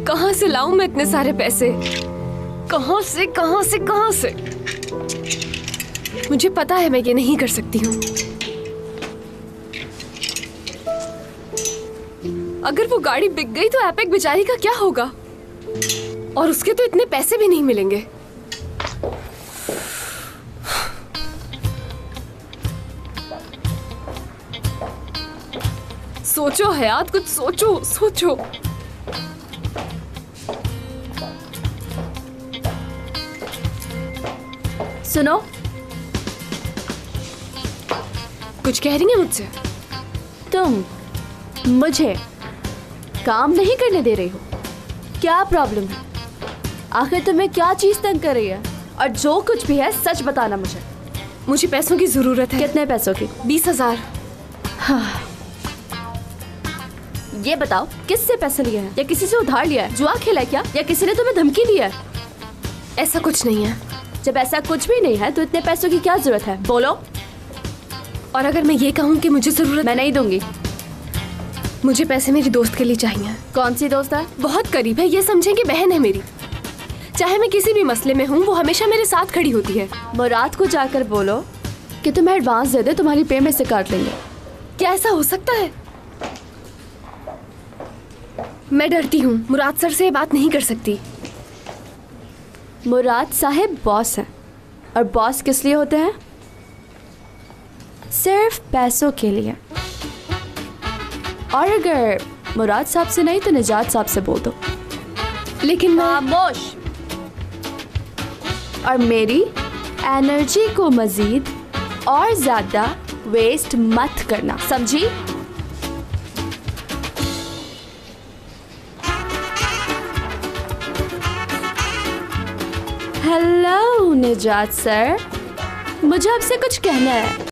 कहाँ से लाऊं मैं इतने सारे पैसे? कहाँ से? मुझे पता है मैं ये नहीं कर सकती हूँ। अगर वो गाड़ी बिक गई तो एपेक बेचारी का क्या होगा? और उसके तो इतने पैसे भी नहीं मिलेंगे। सोचो हयात, कुछ सोचो। सुनो, कुछ कह रही है मुझसे? तुम मुझे काम नहीं करने दे रही हो, क्या प्रॉब्लम है? आखिर तुम्हें क्या चीज तंग कर रही है? और जो कुछ भी है सच बताना मुझे। मुझे पैसों की जरूरत है। कितने पैसों की? 20,000। हाँ। ये बताओ किससे पैसे लिए हैं? या किसी से उधार लिया है? जुआ खेला है क्या? या किसी ने तुम्हें धमकी दी है? ऐसा कुछ नहीं है। जब ऐसा कुछ भी नहीं है तो इतने पैसों की क्या जरूरत है? बोलो। और अगर मैं ये कहूँ कि मुझे जरूरत, मैं नहीं दूंगी। मुझे पैसे मेरी दोस्त के लिए चाहिए। कौन सी दोस्त है? बहुत करीब है, ये समझें कि बहन है मेरी। चाहे मैं किसी भी मसले में हूँ वो हमेशा मेरे साथ खड़ी होती है। मुराद को जाकर बोलो कि तुम्हें एडवांस दे दे, तुम्हारी पेमेंट से काट लेंगे। क्या ऐसा हो सकता है? मैं डरती हूँ, मुराद सर से ये बात नहीं कर सकती। मुराद साहिब बॉस हैं, और बॉस किस लिए होते हैं? सिर्फ पैसों के लिए। और अगर मुराद साहब से नहीं तो निजात साहब से बोल दो। लेकिन खामोश। और मेरी एनर्जी को मजीद और ज्यादा वेस्ट मत करना, समझी? हेलो निजात सर, मुझे आपसे कुछ कहना है।